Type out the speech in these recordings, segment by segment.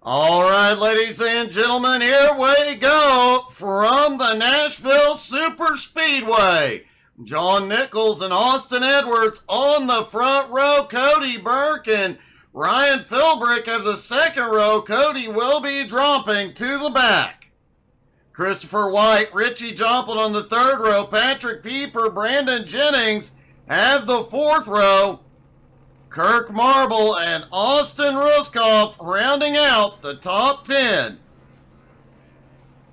All right, ladies and gentlemen, here we go from the Nashville Super Speedway. John Nichols and Austin Edwards on the front row. Cody Burke and Ryan Philbrick of the second row. Cody will be dropping to the back. Christopher White, Richie Joplin on the third row. Patrick Pieper, Brandon Jennings have the fourth row. Kirk Marble and Austin Ruskoff rounding out the top 10.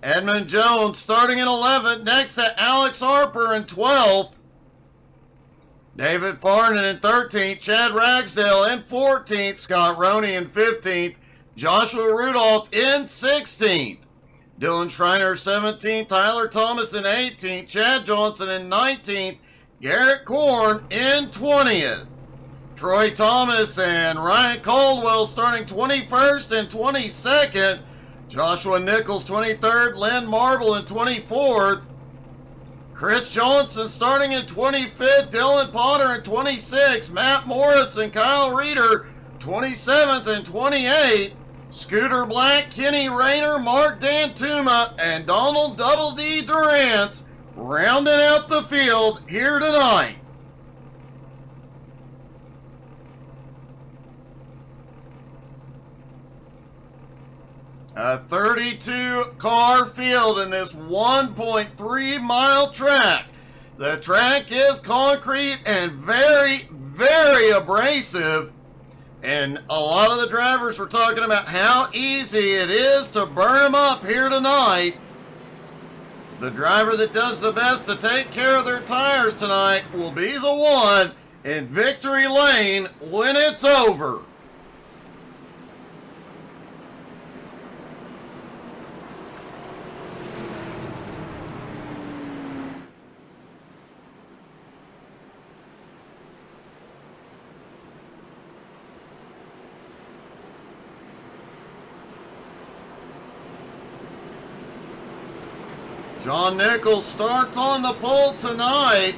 Edmund Jones starting in 11th, next to Alex Harper in 12th. David Farnan in 13th, Chad Ragsdale in 14th, Scott Roney in 15th, Joshua Rudolph in 16th. Dylan Schreiner 17th, Tyler Thomas in 18th, Chad Johnson in 19th, Garrett Korn in 20th. Troy Thomas and Ryan Caldwell starting 21st and 22nd. Joshua Nichols 23rd, Lynn Marble in 24th. Chris Johnson starting in 25th, Dylan Potter in 26th, Matt Morris and Kyle Reeder 27th and 28th. Scooter Black, Kenny Rayner, Mark Dantuma, and Donald Double D Durant rounding out the field here tonight. A 32-car field in this 1.3-mile track. The track is concrete and very, very abrasive. And a lot of the drivers were talking about how easy it is to burn them up here tonight. The driver that does the best to take care of their tires tonight will be the one in victory lane when it's over. John Nichols starts on the pole tonight.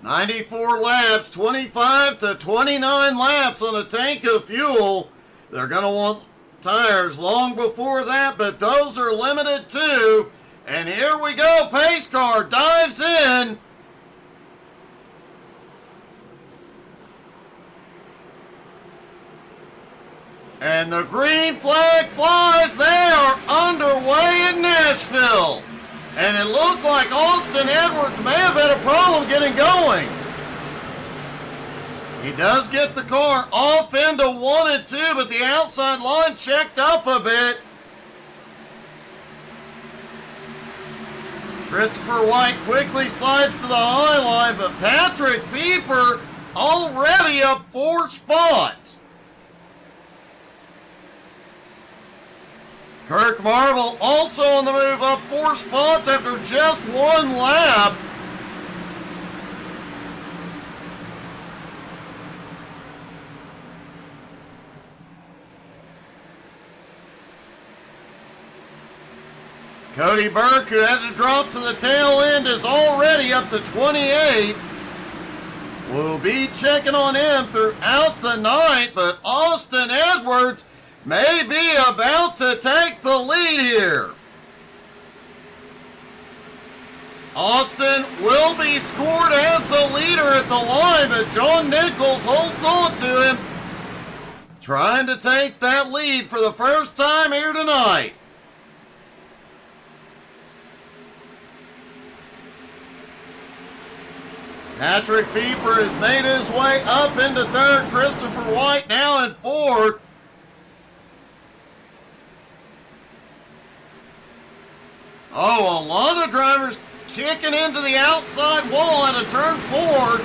"94 laps, 25 to 29 laps on a tank of fuel." They're going to want tires long before that, but those are limited too. And here we go. Pace car dives in. And the green flag flies. They are underway in Nashville. And it looked like Austin Edwards may have had a problem getting going. He does get the car off into 1 and 2, but the outside line checked up a bit. Christopher White quickly slides to the high line, but Patrick Pieper already up 4 spots. Kirk Marble also on the move up 4 spots after just 1 lap. Cody Burke, who had to drop to the tail end, is already up to 28. We'll be checking on him throughout the night, but Austin Edwards may be about to take the lead here. Austin will be scored as the leader at the line, but John Nichols holds on to him, trying to take that lead for the first time here tonight. Patrick Pieper has made his way up into third. Christopher White now in fourth. Oh, a lot of drivers kicking into the outside wall at a turn 4.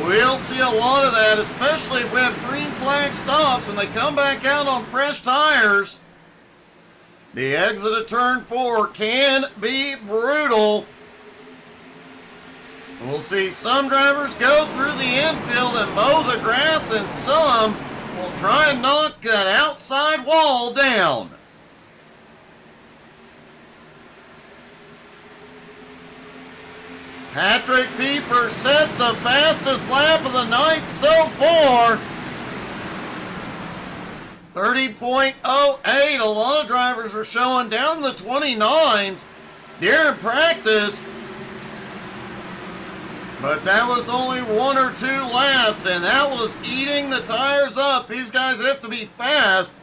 We'll see a lot of that, especially if we have green flag stops when they come back out on fresh tires. The exit of turn 4 can be brutal. We'll see some drivers go through the infield and mow the grass, and some will try and knock that outside wall down. Patrick Pieper set the fastest lap of the night so far. 30.08. A lot of drivers are showing down the 29s during practice. But that was only 1 or 2 laps, and that was eating the tires up. These guys have to be fast,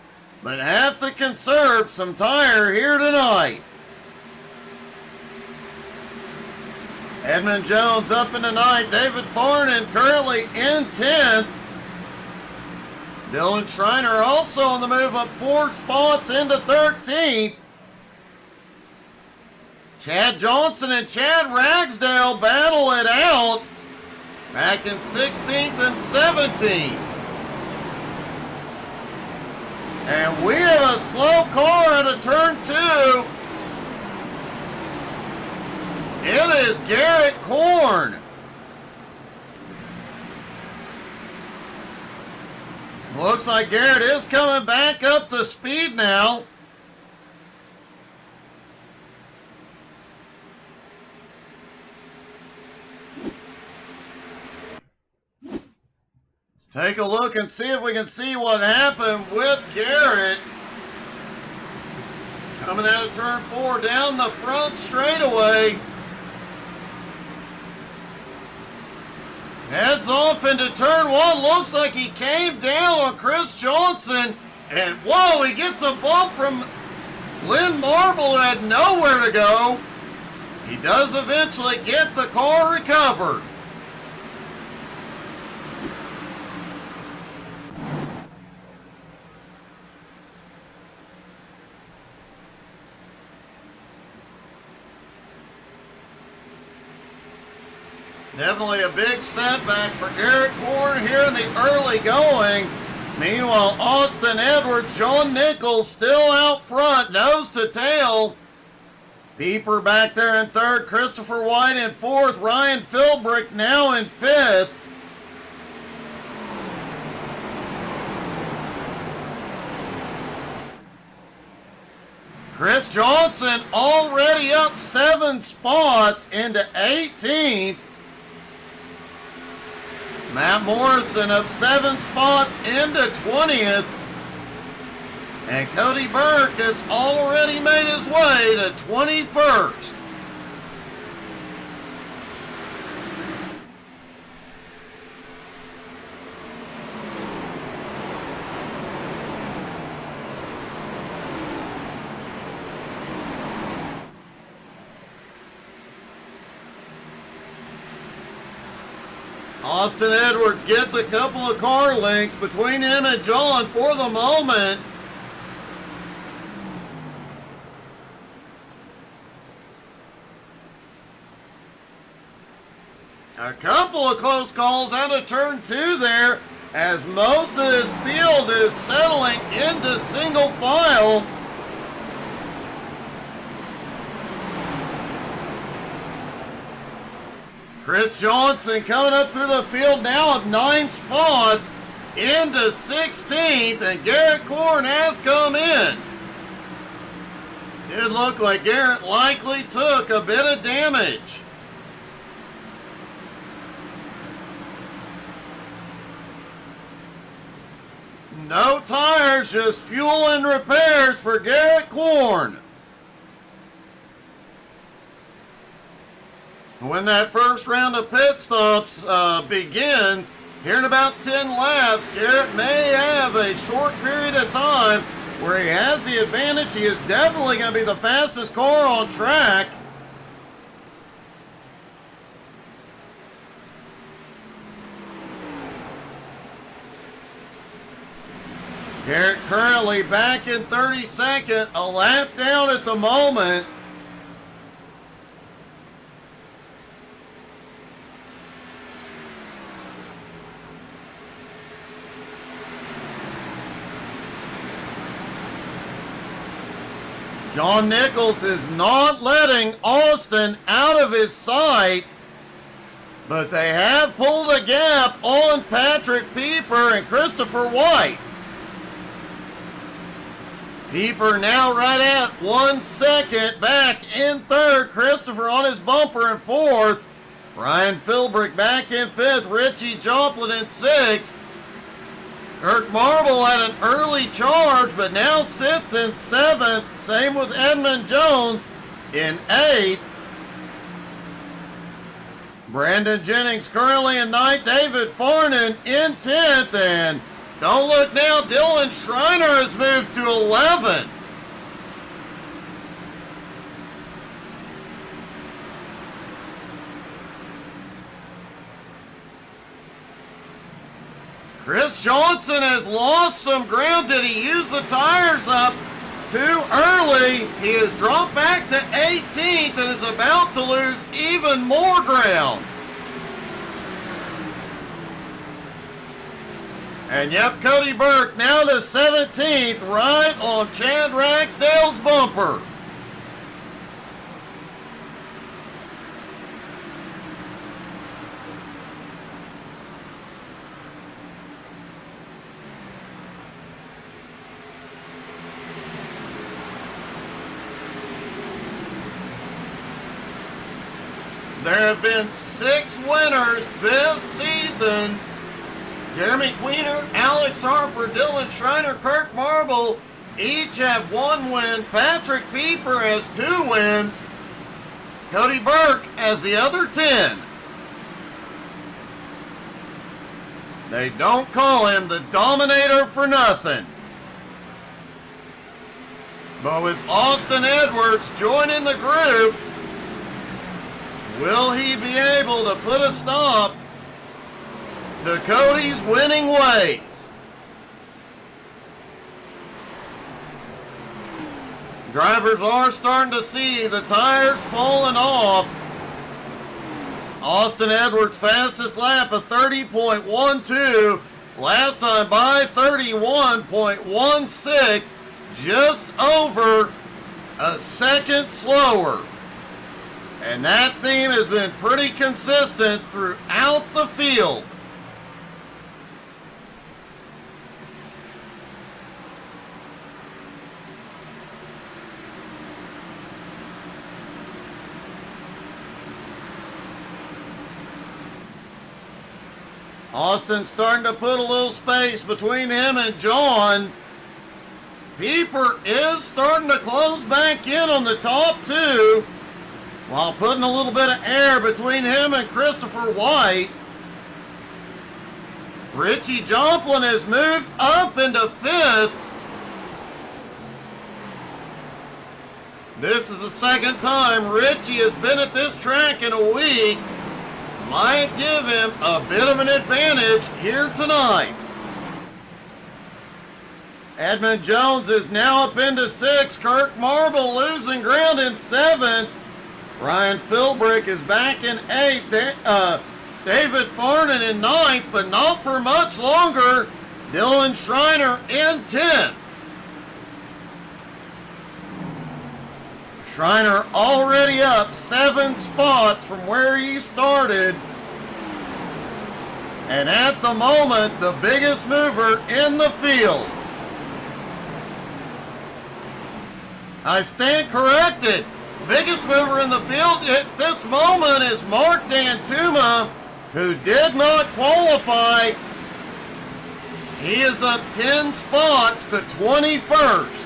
but have to conserve some tire here tonight. Edmund Jones up in the ninth. David Farnan currently in 10th. Dylan Schreiner also on the move up 4 spots into 13th. Chad Johnson and Chad Ragsdale battle it out back in 16th and 17th. And we have a slow car out of turn 2. It is Garrett Korn. Looks like Garrett is coming back up to speed now. Let's take a look and see if we can see what happened with Garrett. Coming out of turn 4 down the front straightaway. Heads off into turn 1. Looks like he came down on Chris Johnson. And whoa, he gets a bump from Lynn Marble who had nowhere to go. He does eventually get the car recovered. Definitely a big setback for Garrett Korn here in the early going. Meanwhile, Austin Edwards, John Nichols still out front, nose to tail. Pieper back there in 3rd, Christopher White in 4th, Ryan Philbrick now in 5th. Chris Johnson already up 7 spots into 18th. Matt Morrison up 7 spots into 20th. And Cody Burke has already made his way to 21st. Austin Edwards gets a couple of car links between him and John for the moment. A couple of close calls out of turn 2 there as most of this field is settling into single file. Chris Johnson coming up through the field now of 9 spots into 16th, and Garrett Korn has come in. It looked like Garrett likely took a bit of damage. No tires, just fuel and repairs for Garrett Korn. When that first round of pit stops begins, here in about 10 laps, Garrett may have a short period of time where he has the advantage. He is definitely going to be the fastest car on track. Garrett currently back in 32nd, a lap down at the moment. John Nichols is not letting Austin out of his sight, but they have pulled a gap on Patrick Pieper and Christopher White. Pieper now right at 1 second back in 3rd. Christopher on his bumper in 4th. Ryan Philbrick back in 5th. Richie Joplin in 6th. Kirk Marble had an early charge, but now sits in 7th. Same with Edmund Jones in 8th. Brandon Jennings currently in 9th. David Farnan in 10th. And don't look now, Dylan Schreiner has moved to 11th. Chris Johnson has lost some ground. Did he use the tires up too early? He has dropped back to 18th and is about to lose even more ground. And yep, Cody Burke now to 17th, right on Chad Ragsdale's bumper. There have been 6 winners this season. Jeremy Queener, Alex Harper, Dylan Schreiner, Kirk Marble each have 1 win. Patrick Pieper has 2 wins. Cody Burke has the other 10. They don't call him the Dominator for nothing. But with Austin Edwards joining the group, will he be able to put a stop to Cody's winning ways? Drivers are starting to see the tires falling off. Austin Edwards' fastest lap of 30.12. Last time by 31.16. Just over a second slower. And that theme has been pretty consistent throughout the field. Austin's starting to put a little space between him and John. Pieper is starting to close back in on the top 2, while putting a little bit of air between him and Christopher White. Richie Joplin has moved up into 5th. This is the second time Richie has been at this track in a week. Might give him a bit of an advantage here tonight. Edmund Jones is now up into 6th. Kirk Marble losing ground in 7th. Ryan Philbrick is back in 8th. David Farnan in 9th, but not for much longer. Dylan Schreiner in 10th. Schreiner already up 7 spots from where he started. And at the moment, the biggest mover in the field. I stand corrected. Biggest mover in the field at this moment is Mark Dantuma, who did not qualify. He is up 10 spots to 21st.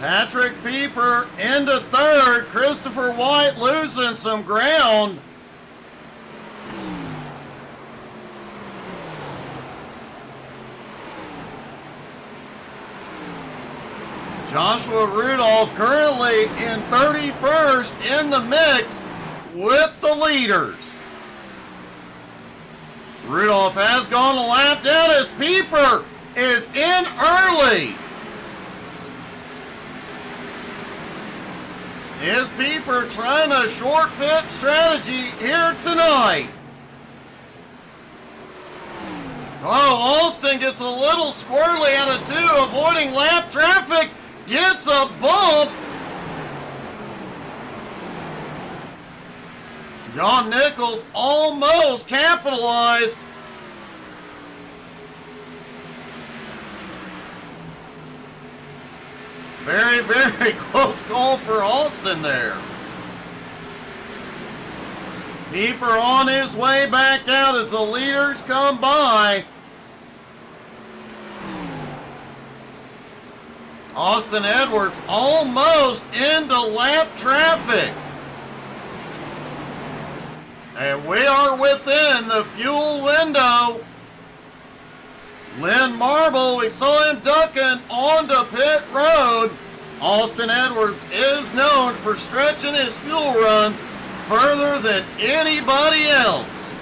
Patrick Pieper into 3rd. Christopher White losing some ground. Joshua Rudolph currently in 31st in the mix with the leaders. Rudolph has gone a lap down as Pieper is in early. Is Pieper trying a short pit strategy here tonight? Oh, Austin gets a little squirrely out of 2, avoiding lap traffic, gets a bump. John Nichols almost capitalized. Very, very close call for Austin there. Keeper on his way back out as the leaders come by. Austin Edwards almost into lap traffic. And we are within the fuel window. Lynn Marble, we saw him ducking onto pit road. Austin Edwards is known for stretching his fuel runs further than anybody else.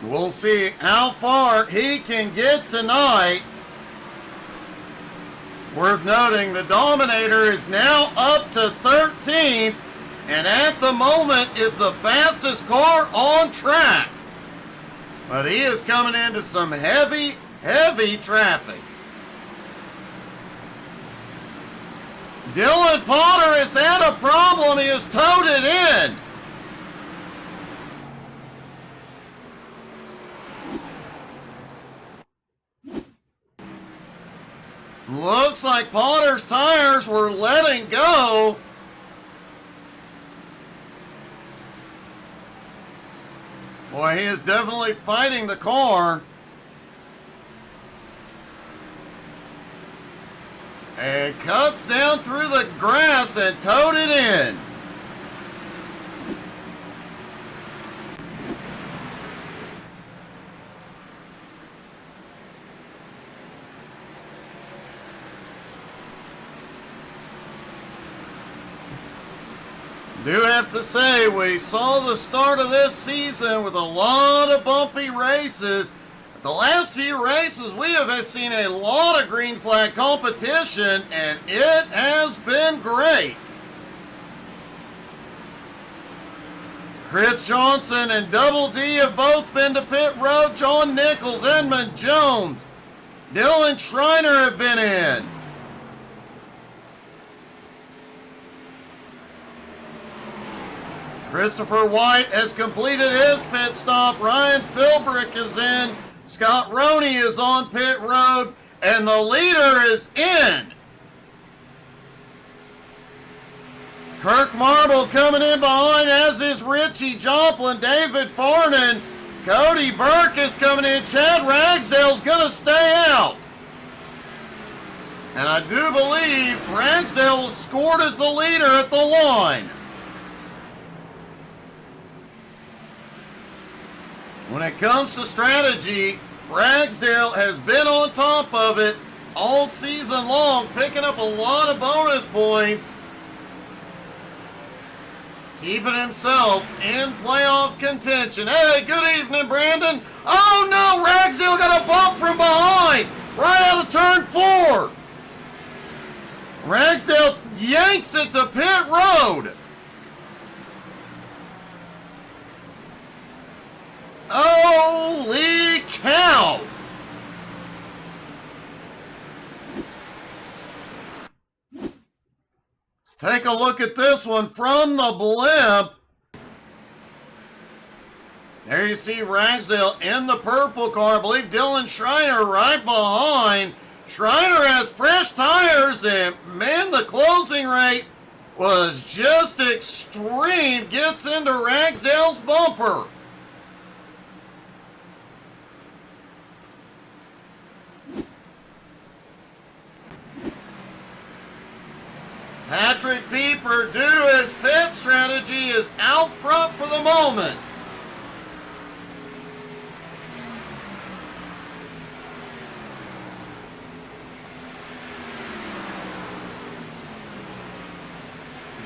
We'll see how far he can get tonight. Worth noting, the Dominator is now up to 13th, and at the moment is the fastest car on track. But he is coming into some heavy, heavy traffic. Dylan Potter has had a problem. He has towed it in. Looks like Potter's tires were letting go. Boy, he is definitely fighting the car. And cuts down through the grass and towed it in. Do have to say, we saw the start of this season with a lot of bumpy races. The last few races, we have seen a lot of green flag competition, and it has been great. Chris Johnson and Double D have both been to pit road. John Nichols, Edmund Jones, Dylan Schreiner have been in. Christopher White has completed his pit stop. Ryan Philbrick is in. Scott Roney is on pit road. And the leader is in. Kirk Marble coming in behind, as is Richie Joplin, David Farnan. Cody Burke is coming in. Chad Ragsdale's going to stay out. And I do believe Ragsdale was scored as the leader at the line. When it comes to strategy, Ragsdale has been on top of it all season long, picking up a lot of bonus points, keeping himself in playoff contention. Hey, good evening, Brandon. Oh no, Ragsdale got a bump from behind, right out of turn 4. Ragsdale yanks it to pit road. Holy cow! Let's take a look at this one from the blimp. There you see Ragsdale in the purple car. I believe Dylan Schreiner right behind. Schreiner has fresh tires, and man, the closing rate was just extreme. Gets into Ragsdale's bumper. Patrick Pieper, due to his pit strategy, is out front for the moment.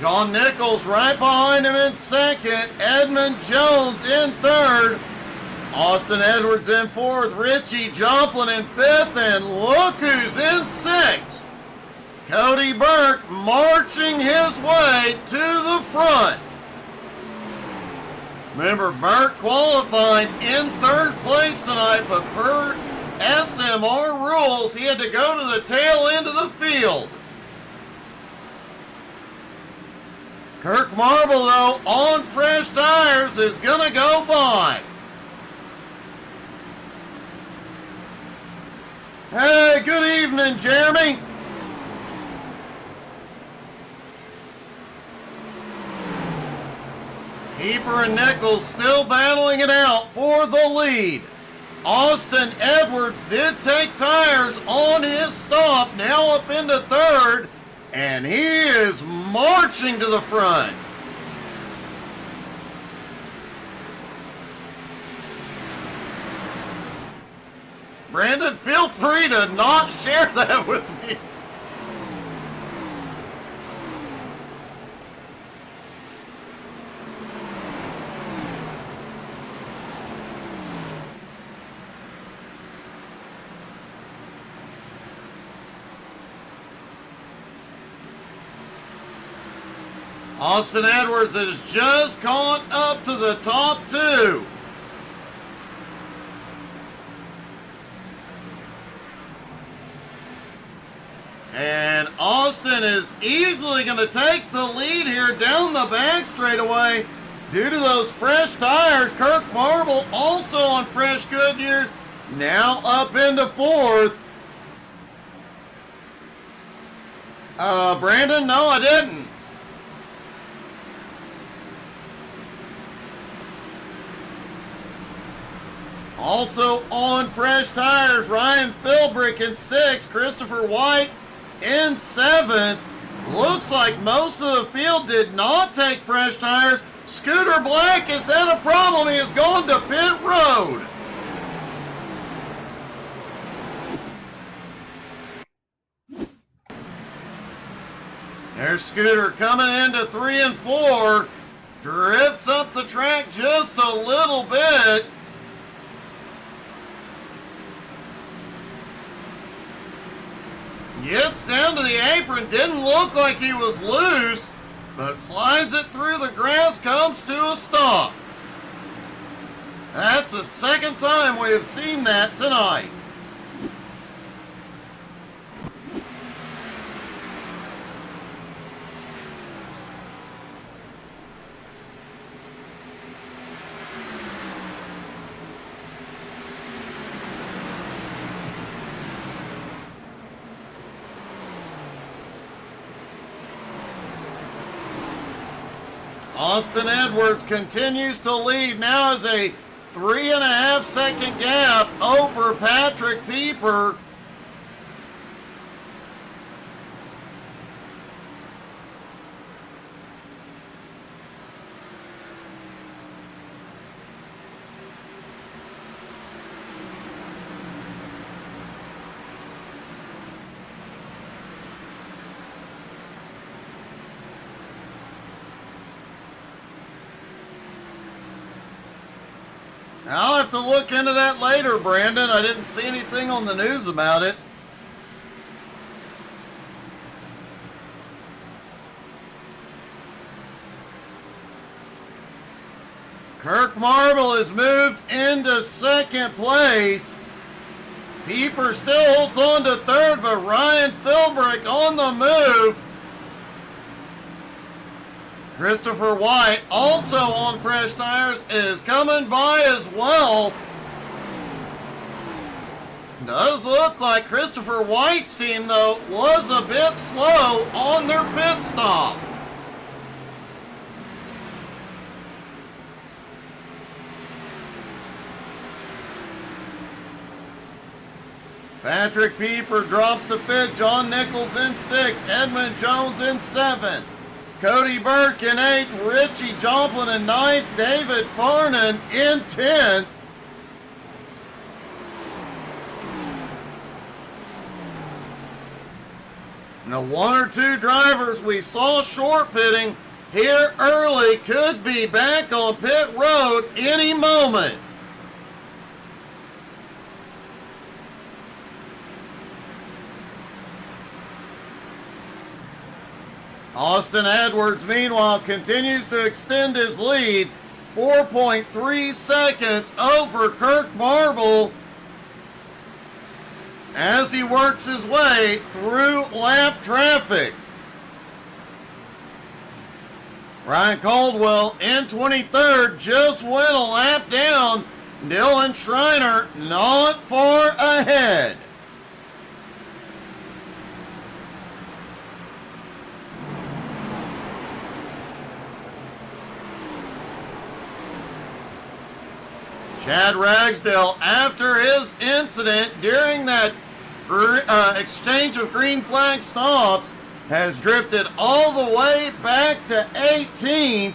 John Nichols right behind him in second. Edmund Jones in third. Austin Edwards in fourth. Richie Joplin in fifth. And look who's in sixth. Cody Burke marching his way to the front. Remember, Burt qualified in third place tonight, but per SMR rules, he had to go to the tail end of the field. Kirk Marble, though, on fresh tires, is going to go by. Hey, good evening, Jeremy. Heeper and Nichols still battling it out for the lead. Austin Edwards did take tires on his stop, now up into third, and he is marching to the front. Brandon, feel free to not share that with me. Austin Edwards has just caught up to the top two. And Austin is easily going to take the lead here down the back straightaway due to those fresh tires. Kirk Marble also on fresh Goodyears, now up into fourth. Brandon, no, I didn't. Also on fresh tires, Ryan Philbrick in sixth, Christopher White in seventh. Looks like most of the field did not take fresh tires. Scooter Black has had a problem. He has gone to pit road. There's Scooter coming into 3 and 4. Drifts up the track just a little bit. Gets down to the apron, didn't look like he was loose, but slides it through the grass, comes to a stop. That's the second time we have seen that tonight. Austin Edwards continues to lead, now as a 3.5 second gap over Patrick Pieper. I'll have to look into that later, Brandon. I didn't see anything on the news about it. Kirk Marble has moved into second place. Pieper still holds on to third, but Ryan Philbrick on the move. Christopher White, also on fresh tires, is coming by as well. Does look like Christopher White's team, though, was a bit slow on their pit stop. Patrick Pieper drops to fifth, John Nichols in sixth, Edmund Jones in seventh. Cody Burke in 8th, Richie Joplin in 9th, David Farnan in 10th. Now, one or two drivers we saw short pitting here early could be back on pit road any moment. Austin Edwards, meanwhile, continues to extend his lead. 4.3 seconds over Kirk Marble as he works his way through lap traffic. Ryan Caldwell in 23rd, just went a lap down. Dylan Schreiner not far ahead. Chad Ragsdale, after his incident during that exchange of green flag stops, has drifted all the way back to 18th.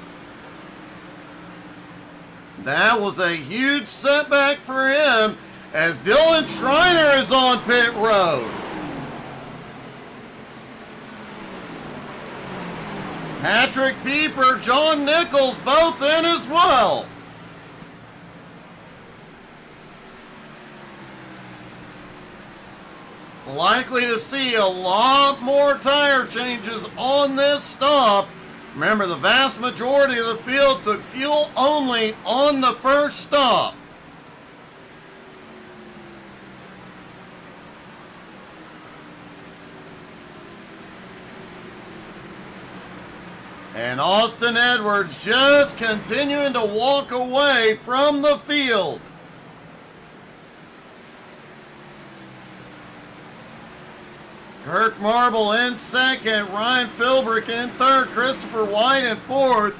That was a huge setback for him as Dylan Schreiner is on pit road. Patrick Pieper, John Nichols, both in as well. Likely to see a lot more tire changes on this stop. Remember, the vast majority of the field took fuel only on the first stop. And Austin Edwards just continuing to walk away from the field. Kirk Marble in second, Ryan Philbrick in third, Christopher White in fourth,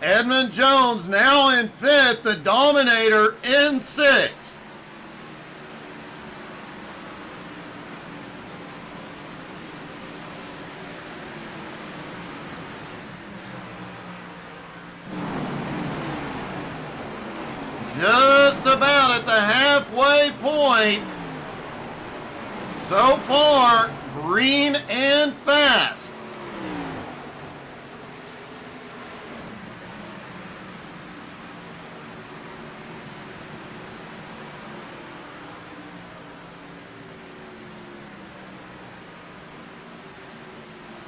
Edmund Jones now in fifth, the Dominator in sixth. Just about at the halfway point. So far, green and fast.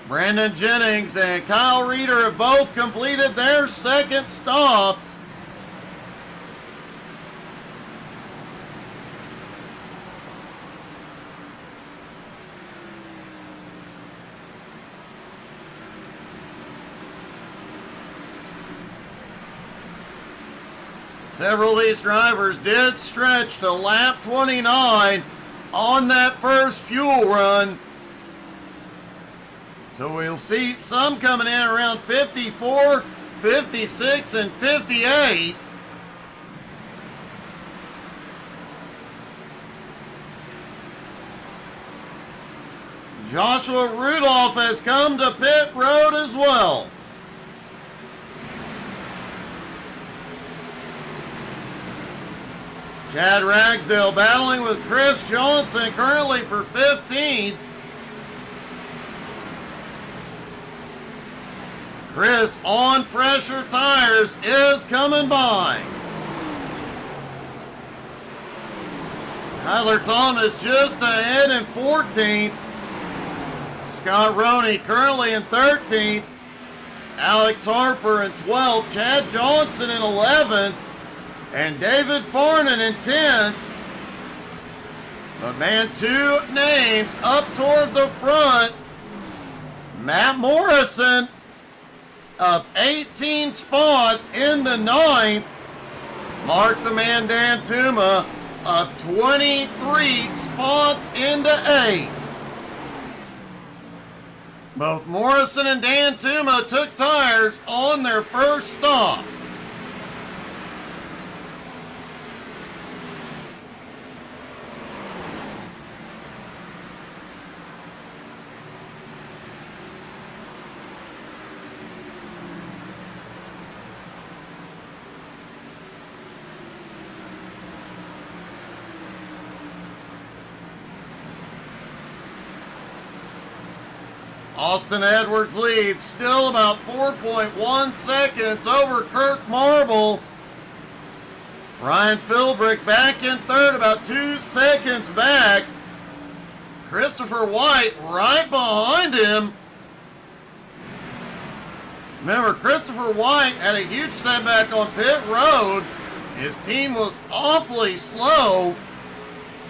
Brandon Jennings and Kyle Reeder have both completed their second stops. Several of these drivers did stretch to lap 29 on that first fuel run. So we'll see some coming in around 54, 56, and 58. Joshua Rudolph has come to pit road as well. Chad Ragsdale battling with Chris Johnson currently for 15th. Chris on fresher tires is coming by. Tyler Thomas just ahead in 14th. Scott Roney currently in 13th. Alex Harper in 12th. Chad Johnson in 11th. And David Farnan in 10th. But man, two names up toward the front. Matt Morrison up 18 spots into 9th. Mark the Man Dan Tuma up 23 spots into 8th. Both Morrison and Dan Tuma took tires on their first stop. Austin Edwards leads, still about 4.1 seconds over Kirk Marble. Ryan Philbrick back in third, about 2 seconds back. Christopher White right behind him. Remember, Christopher White had a huge setback on pit road. His team was awfully slow,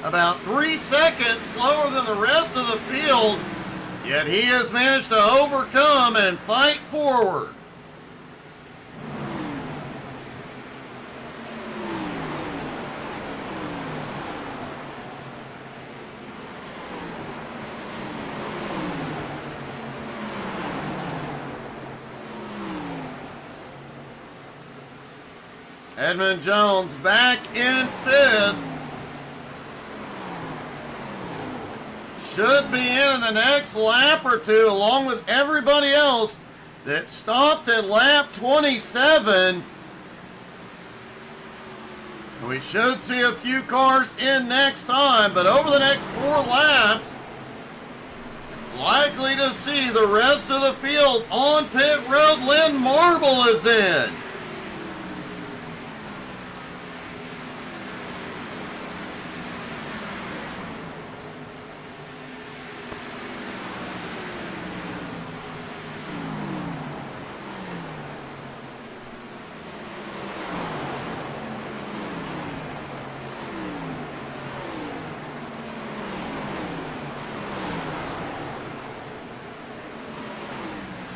about 3 seconds slower than the rest of the field, yet he has managed to overcome and fight forward. Edmund Jones back in 5th. Should be in the next lap or two, along with everybody else that stopped at lap 27. We should see a few cars in next time, but over the next 4 laps, likely to see the rest of the field on pit road. Lynn Marble is in.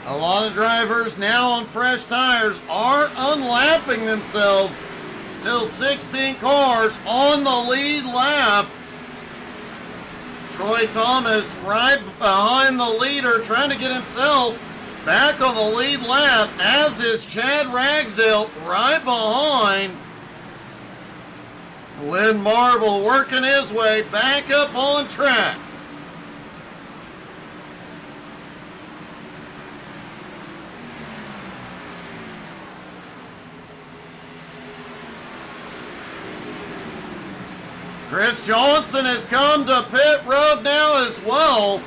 A lot of drivers now on fresh tires are unlapping themselves. Still 16 cars on the lead lap. Troy Thomas right behind the leader, trying to get himself back on the lead lap, as is Chad Ragsdale right behind. Lynn Marble working his way back up on track. Chris Johnson has come to pit road now as well.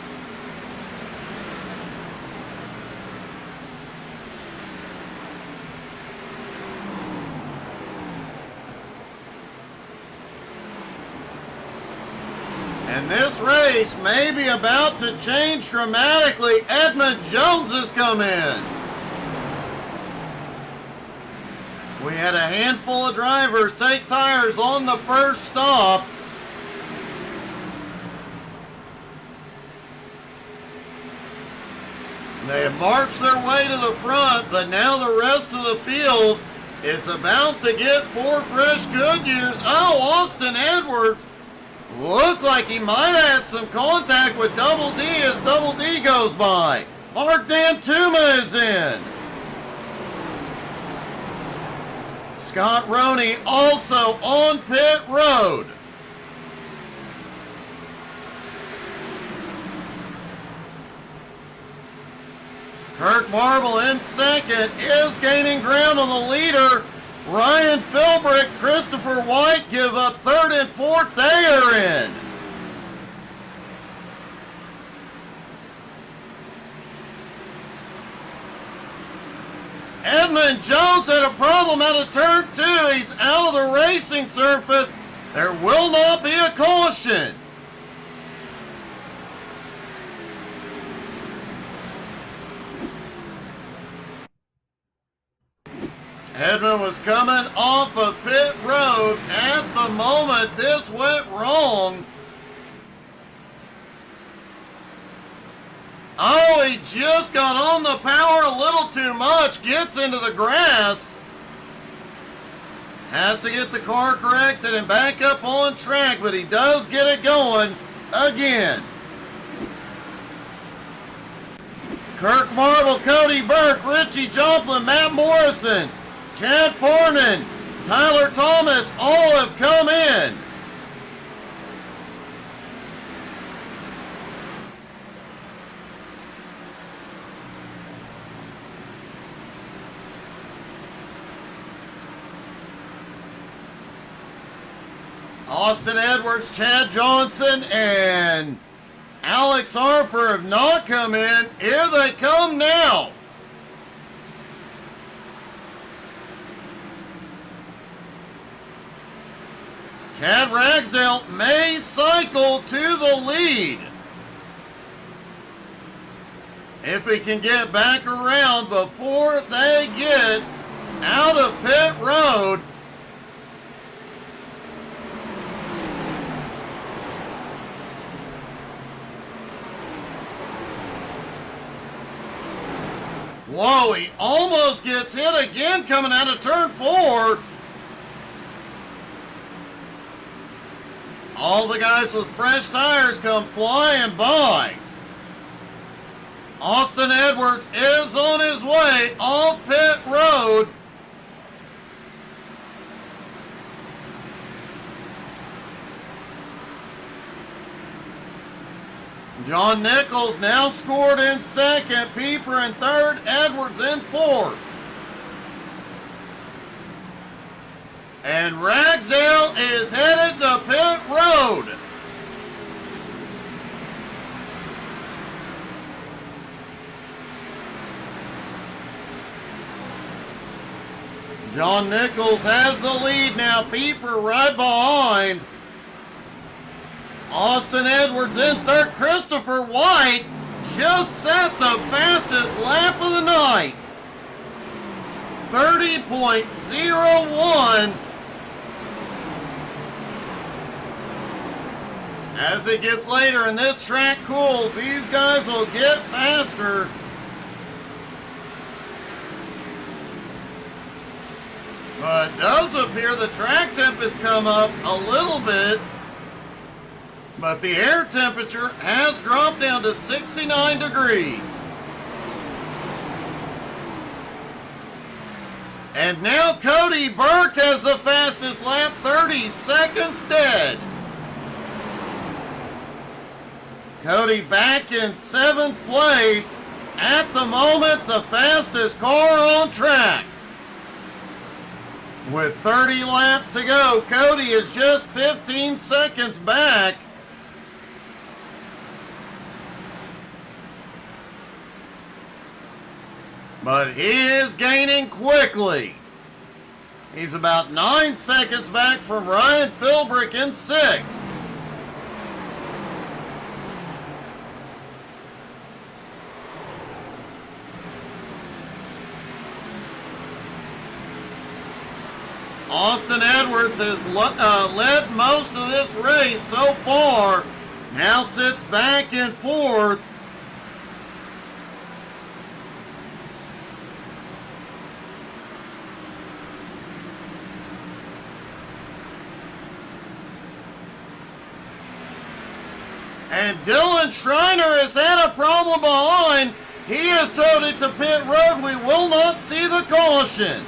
And this race may be about to change dramatically. Edmund Jones has come in. We had a handful of drivers take tires on the first stop. They have marched their way to the front, but now the rest of the field is about to get 4 fresh Goodyears. Oh, Austin Edwards looked like he might have had some contact with Double D as Double D goes by. Mark Dantuma is in. Scott Roney also on pit road. Kirk Marble in second is gaining ground on the leader. Ryan Philbrick, Christopher White give up 3rd and 4th. They are in. Edmund Jones had a problem out of turn 2. He's out of the racing surface. There will not be a caution. Edmund was coming off of pit road at the moment this went wrong. Oh, he just got on the power a little too much, gets into the grass. Has to get the car corrected and back up on track, but he does get it going again. Kirk Marble, Cody Burke, Richie Joplin, Matt Morrison, Chad Farnan, Tyler Thomas, all have come in. Austin Edwards, Chad Johnson, and Alex Harper have not come in. Here they come now. Chad Ragsdale may cycle to the lead. if he can get back around before they get out of pit road. Whoa, he almost gets hit again coming out of turn 4. All the guys with fresh tires come flying by. Austin Edwards is on his way off pit road. John Nichols now scored in second, Pieper in third, Edwards in fourth. And Ragsdale is headed to pit road. John Nichols has the lead now, Pieper right behind. Austin Edwards in third. Christopher White just set the fastest lap of the night. 30.01. As it gets later and this track cools, these guys will get faster. But it does appear the track temp has come up a little bit. But the air temperature has dropped down to 69 degrees. And now Cody Burke has the fastest lap, 30 seconds dead. Cody back in 7th place. At the moment, the fastest car on track. With 30 laps to go, Cody is just 15 seconds back. But he is gaining quickly. He's about 9 seconds back from Ryan Philbrick in 6th. Austin Edwards has led most of this race so far. Now sits back in 4th. And Dylan Schreiner has had a problem behind. He has towed it to pit road. We will not see the caution.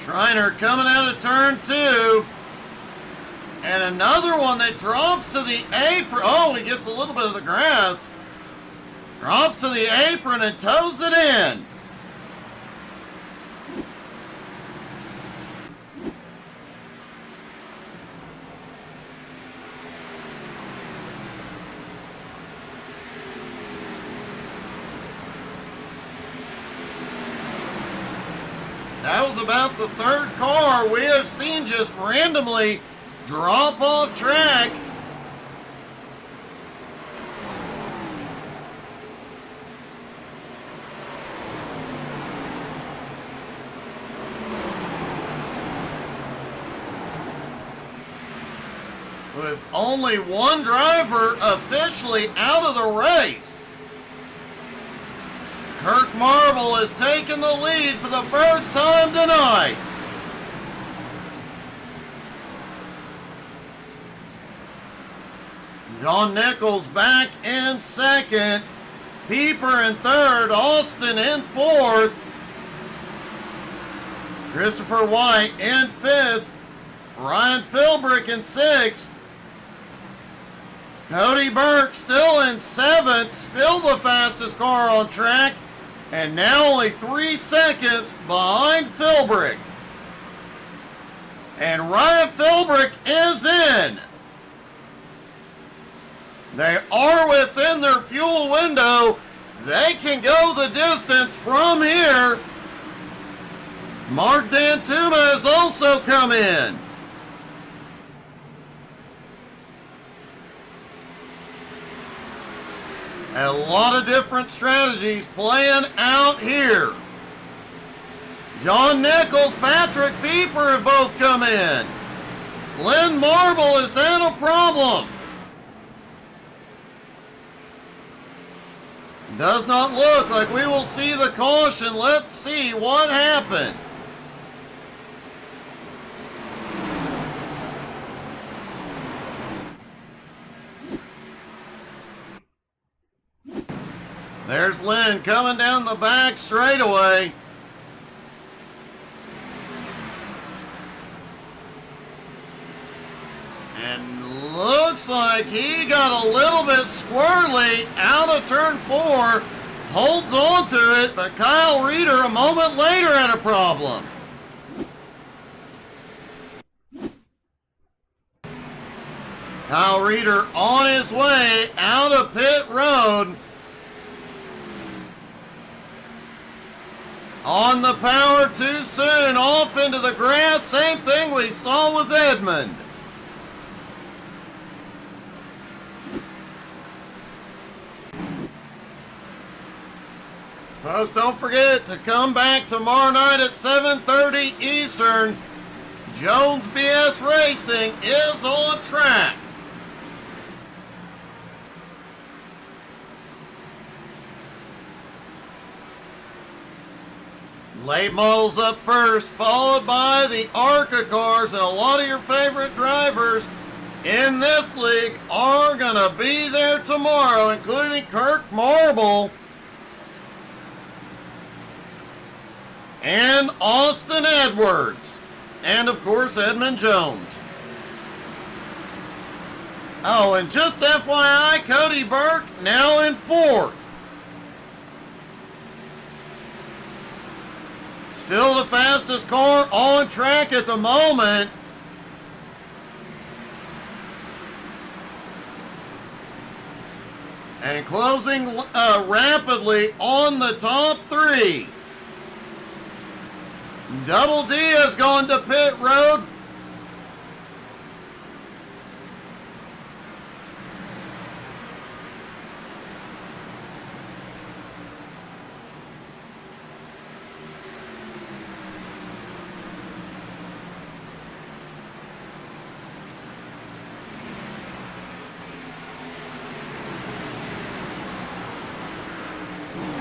Schreiner coming out of turn 2. And another one that drops to the apron. Oh, he gets a little bit of the grass. Drops to the apron and tows it in. That was about the third car we have seen just randomly drop off track. With only one driver officially out of the race. Kirk Marble has taken the lead for the first time tonight. John Nichols back in 2nd. Pieper in 3rd. Austin in 4th. Christopher White in 5th. Ryan Philbrick in 6th. Cody Burke still in 7th. Still the fastest car on track. And now only 3 seconds behind Philbrick. And Ryan Philbrick is in. They are within their fuel window. They can go the distance from here. Mark Dantuma has also come in. A lot of different strategies playing out here. John Nichols, Patrick Beeper have both come in. Glenn Marble has had a problem. Does not look like we will see the caution. Let's see what happened. There's Lynn coming down the back straightaway. And looks like he got a little bit squirrely out of turn 4. Holds on to it, but Kyle Reeder a moment later had a problem. Kyle Reeder on his way out of pit road. On the power too soon, off into the grass. Same thing we saw with Edmund. Folks, don't forget to come back tomorrow night at 7:30 Eastern. Jones BS Racing is on track. Late models up first, followed by the ARCA cars, and a lot of your favorite drivers in this league are going to be there tomorrow, including Kirk Marble and Austin Edwards, and of course Edmund Jones. Oh, and just FYI, Cody Burke now in 4th. Still the fastest car on track at the moment. And closing rapidly on the top 3. Double D has gone to pit road.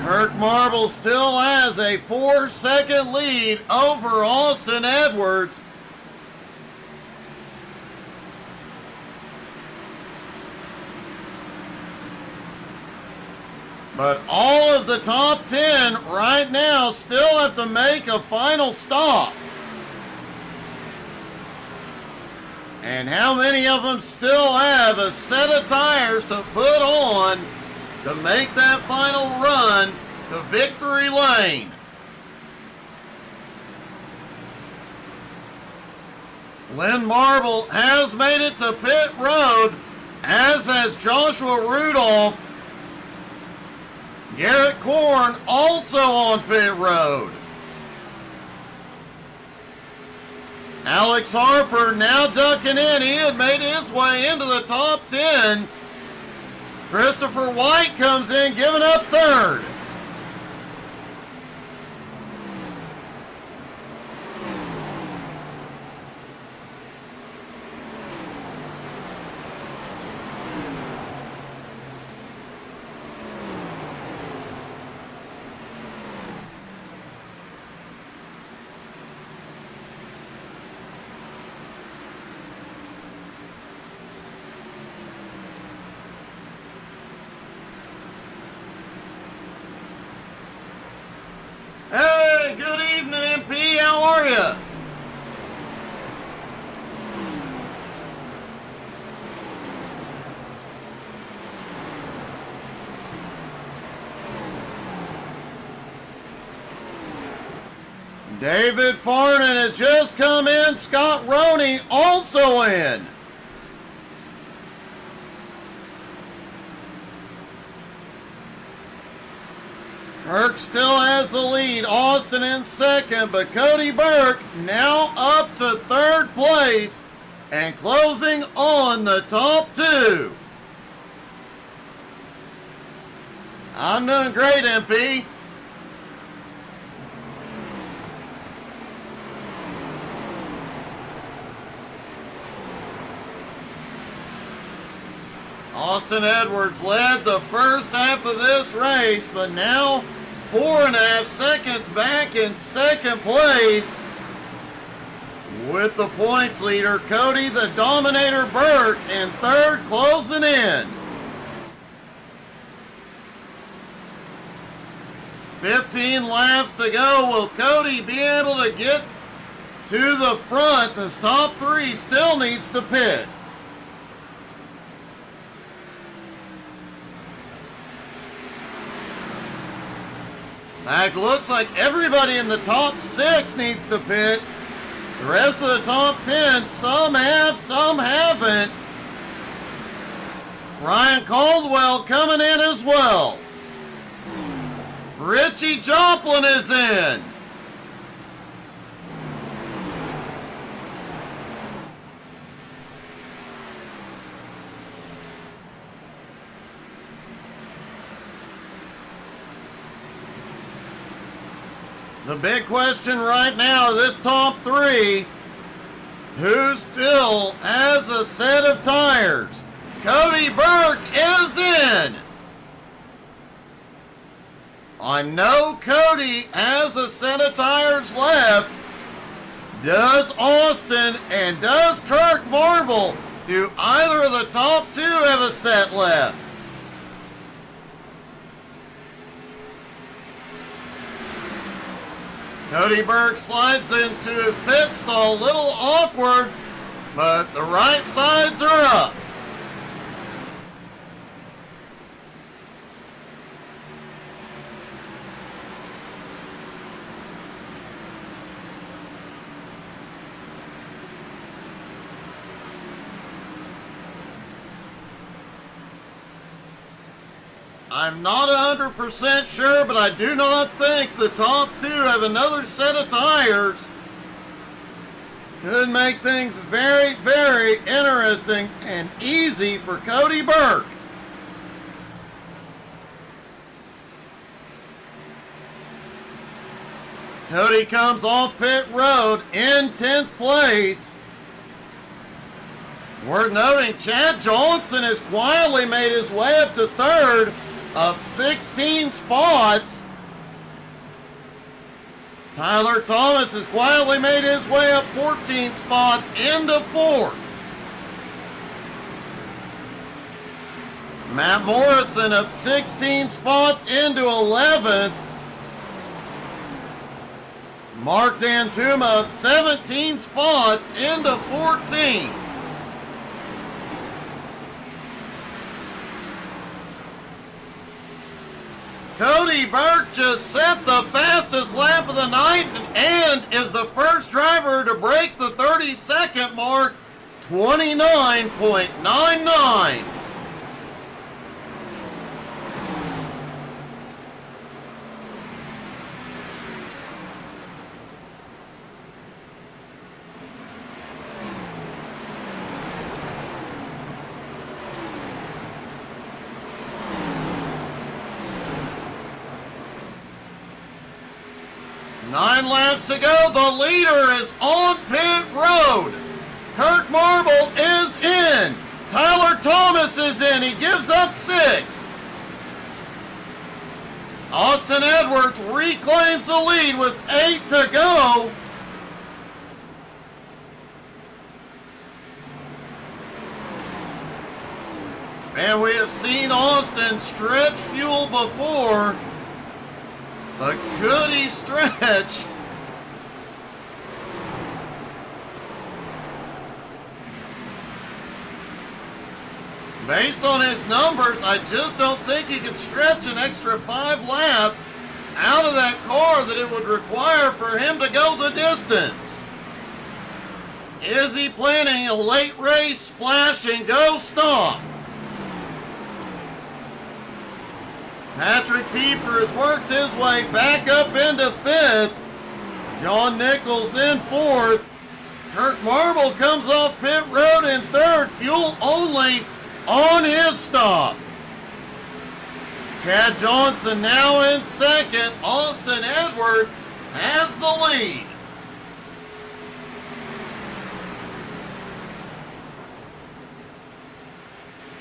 Kirk Marble still has a 4-second lead over Austin Edwards. But all of the top 10 right now still have to make a final stop. And how many of them still have a set of tires to put on to make that final run to victory lane? Glenn Marble has made it to pit road, as has Joshua Rudolph. Garrett Korn also on pit road. Alex Harper now ducking in. He had made his way into the top 10. Christopher White comes in, giving up 3rd. Hey, good evening, MP. How are you? David Farnan has just come in. Scott Roney also in. Burke still has the lead. Austin in 2nd, but Cody Burke now up to 3rd place and closing on the top 2. I'm doing great, MP. Austin Edwards led the first half of this race, but now 4.5 seconds back in second place with the points leader, Cody the Dominator Burke, in third, closing in. 15 laps to go. Will Cody be able to get to the front? This top three still needs to pit. In fact, looks like everybody in the top 6 needs to pit. The rest of the top 10, some have, some haven't. Ryan Caldwell coming in as well. Richie Joplin is in. The big question right now, this top 3, who still has a set of tires? Cody Burke is in. I know Cody has a set of tires left. Does Austin and does Kirk Marble, do either of the top 2 have a set left? Cody Burke slides into his pit stall, a little awkward, but the right sides are up. I'm not 100% sure, but I do not think the top 2 have another set of tires. Could make things very, very interesting and easy for Cody Burke. Cody comes off pit road in 10th place. Worth noting, Chad Johnson has quietly made his way up to 3rd, up 16 spots. Tyler Thomas has quietly made his way up 14 spots into 4th. Matt Morrison up 16 spots into 11th. Mark Dantuma up 17 spots into 14th. Cody Burke just set the fastest lap of the night and is the first driver to break the 30-second mark, 29.99. Nine laps to go. The leader is on pit road. Kirk Marble is in. Tyler Thomas is in. He gives up 6th. Austin Edwards reclaims the lead with 8 to go. And we have seen Austin stretch fuel before. But could he stretch? Based on his numbers, I just don't think he can stretch an extra 5 laps out of that car that it would require for him to go the distance. Is he planning a late race splash and go stop? Patrick Pieper has worked his way back up into 5th. John Nichols in 4th. Kirk Marble comes off pit road in 3rd. Fuel only on his stop. Chad Johnson now in second. Austin Edwards has the lead.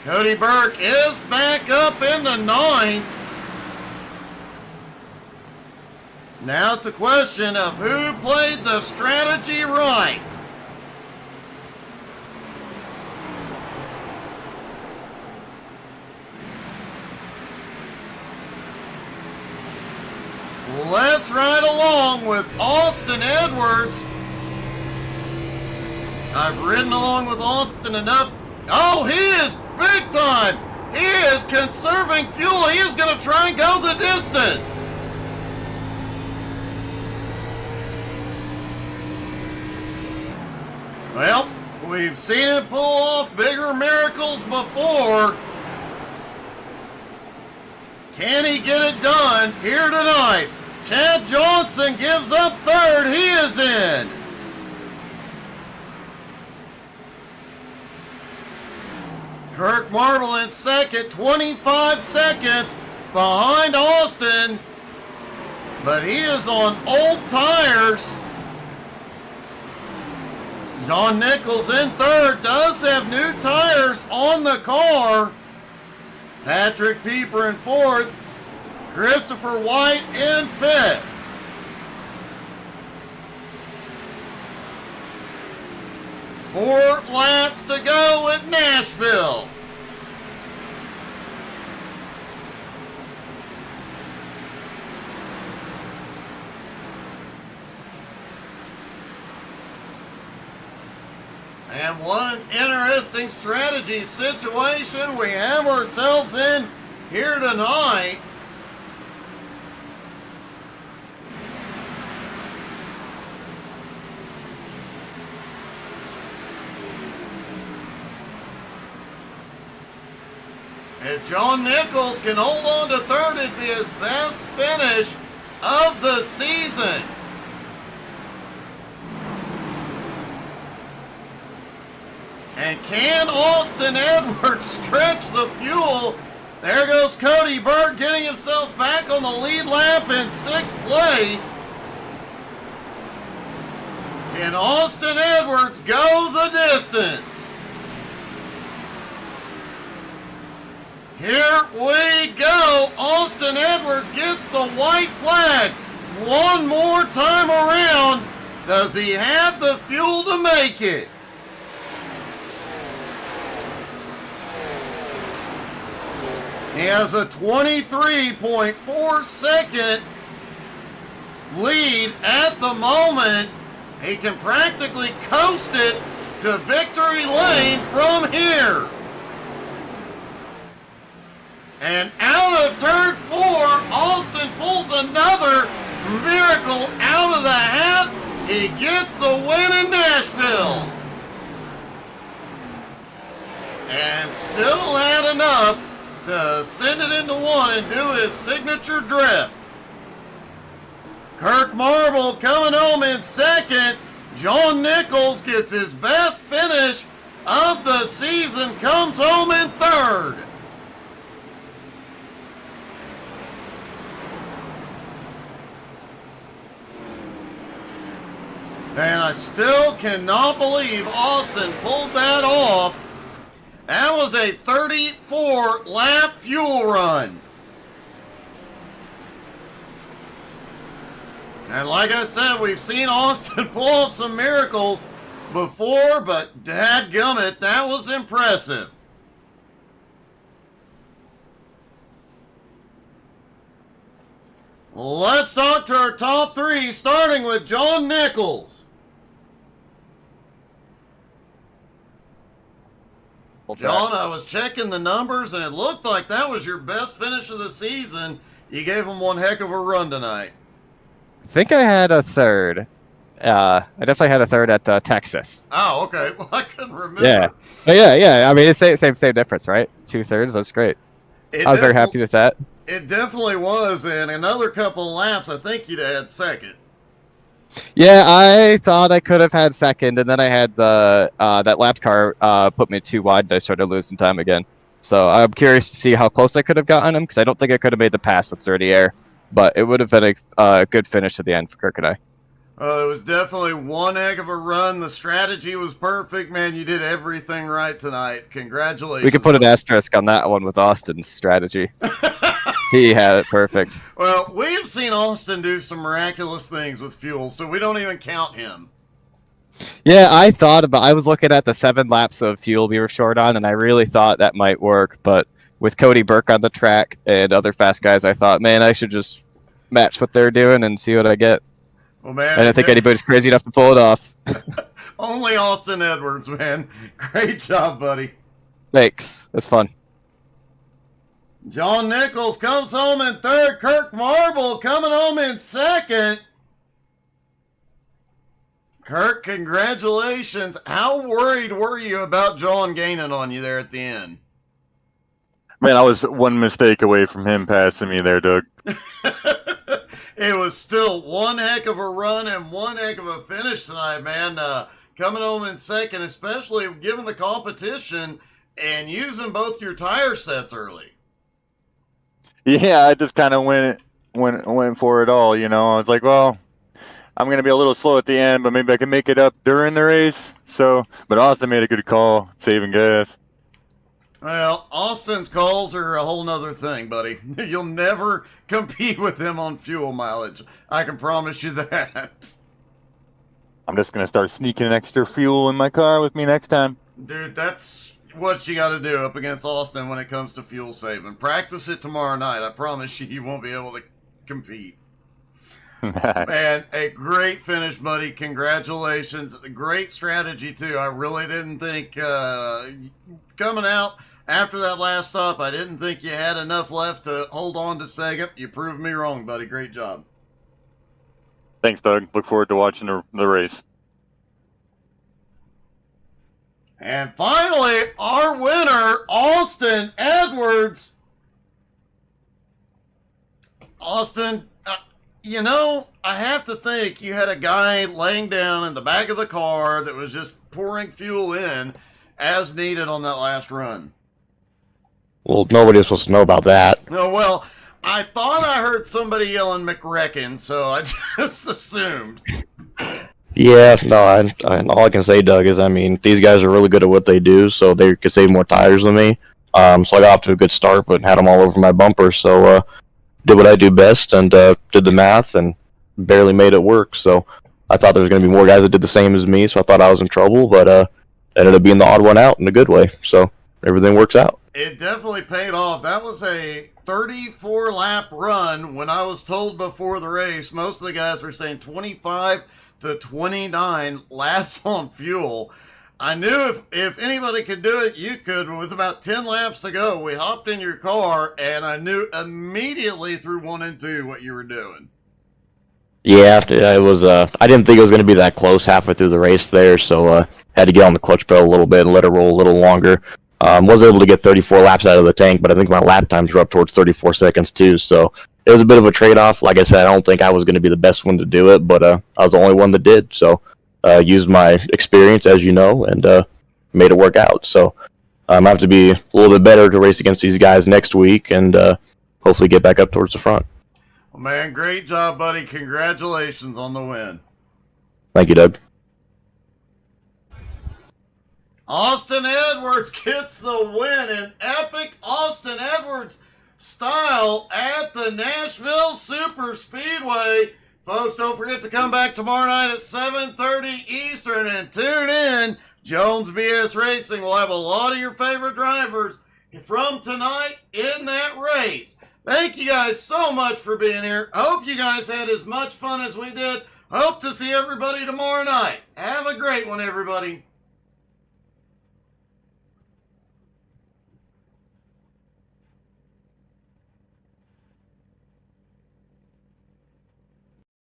Cody Burke is back up in the ninth. Now it's a question of who played the strategy right. Let's ride along with Austin Edwards. I've ridden along with Austin enough. Oh, he is big time. He is conserving fuel. He is going to try and go the distance. Well, we've seen him pull off bigger miracles before. Can he get it done here tonight? Chad Johnson gives up third. He is in. Kirk Marble in second, 25 seconds behind Austin. But he is on old tires. John Nichols in third, does have new tires on the car. Patrick Pieper in fourth. Christopher White in fifth. Four laps to go at Nashville. And what an interesting strategy situation we have ourselves in here tonight. If John Nichols can hold on to third, it'd be his best finish of the season. And can Austin Edwards stretch the fuel? There goes Cody Burke getting himself back on the lead lap in sixth place. Can Austin Edwards go the distance? Here we go. Austin Edwards gets the white flag one more time around. Does he have the fuel to make it? He has a 23.4 second lead at the moment. He can practically coast it to victory lane from here. And out of turn four, Austin pulls another miracle out of the hat. He gets the win in Nashville. And still had enough to send it into one and do his signature drift. Kirk Marble coming home in second. John Nichols gets his best finish of the season, comes home in third. And I still cannot believe Austin pulled that off. That was a 34 lap fuel run. And like I said, we've seen Austin pull off some miracles before, but dadgummit, that was impressive. Let's talk to our top three, starting with John Nichols. John, I was checking the numbers, and it looked like that was your best finish of the season. You gave him one heck of a run tonight. I think I had a third. I definitely had a third at Texas. Oh, okay. Well, I couldn't remember. Yeah. But yeah. I mean, it's same difference, right? 2/3. That's great. I was very happy with that. It definitely was. And another couple of laps, I think you'd had second. Yeah, I thought I could have had second, and then I had the that lap car put me too wide, and I started losing time again. So I'm curious to see how close I could have gotten him, because I don't think I could have made the pass with 30 air, but it would have been a good finish to the end for Kirk and I. It was definitely one heck of a run. The strategy was perfect, man. You did everything right tonight. Congratulations. We could put an asterisk on that one with Austin's strategy. He had it perfect. Well, we've seen Austin do some miraculous things with fuel, so we don't even count him. Yeah, I was looking at the 7 laps of fuel we were short on, and I really thought that might work, but with Cody Burke on the track and other fast guys, I thought, man, I should just match what they're doing and see what I get. Well, man, I don't think anybody's crazy enough to pull it off. Only Austin Edwards, man. Great job, buddy. Thanks. That's fun. John Nichols comes home in third. Kirk Marble coming home in second. Kirk, congratulations. How worried were you about John gaining on you there at the end? Man, I was one mistake away from him passing me there, Doug. It was still one heck of a run and one heck of a finish tonight, man. Coming home in second, especially given the competition and using both your tire sets early. Yeah, I just kind of went for it all, you know. I was like, well, I'm going to be a little slow at the end, but maybe I can make it up during the race. But Austin made a good call, saving gas. Well, Austin's calls are a whole nother thing, buddy. You'll never compete with him on fuel mileage. I can promise you that. I'm just going to start sneaking extra fuel in my car with me next time. Dude, that's what you got to do up against Austin when it comes to fuel saving. Practice it tomorrow night. I promise you won't be able to compete. Man, a great finish, buddy. Congratulations. Great strategy, too. I really didn't think coming out after that last stop, I didn't think you had enough left to hold on to second. You proved me wrong, buddy. Great job. Thanks, Doug. Look forward to watching the race. And finally, our winner, Austin Edwards. Austin, you know, I have to think you had a guy laying down in the back of the car that was just pouring fuel in as needed on that last run. Well, nobody was supposed to know about that. No, well, I thought I heard somebody yelling McReckon, so I just assumed. Yeah, no, all I can say, Doug, is, I mean, these guys are really good at what they do, so they could save more tires than me. So I got off to a good start, but had them all over my bumper, so did what I do best and did the math and barely made it work. So I thought there was going to be more guys that did the same as me, so I thought I was in trouble, but ended up being the odd one out in a good way. So everything works out. It definitely paid off. That was a 34-lap run. When I was told before the race, most of the guys were saying 25 to 29 laps on fuel. I knew if anybody could do it, you could. But with about 10 laps to go, we hopped in your car, and I knew immediately through 1 and 2 what you were doing. Yeah, it was. I didn't think it was going to be that close halfway through the race there, so had to get on the clutch pedal a little bit and let it roll a little longer. Was able to get 34 laps out of the tank, but I think my lap times were up towards 34 seconds too. So it was a bit of a trade-off. Like I said, I don't think I was going to be the best one to do it, but I was the only one that did. So used my experience, as you know, and made it work out. So I have to be a little bit better to race against these guys next week and hopefully get back up towards the front. Well, man, great job, buddy. Congratulations on the win. Thank you, Doug. Austin Edwards gets the win in epic Austin Edwards style at the Nashville Super Speedway. Folks, don't forget to come back tomorrow night at 7:30 Eastern and tune in. Jones BS Racing will have a lot of your favorite drivers from tonight in that race. Thank you guys so much for being here. Hope you guys had as much fun as we did. Hope to see everybody tomorrow night. Have a great one, everybody.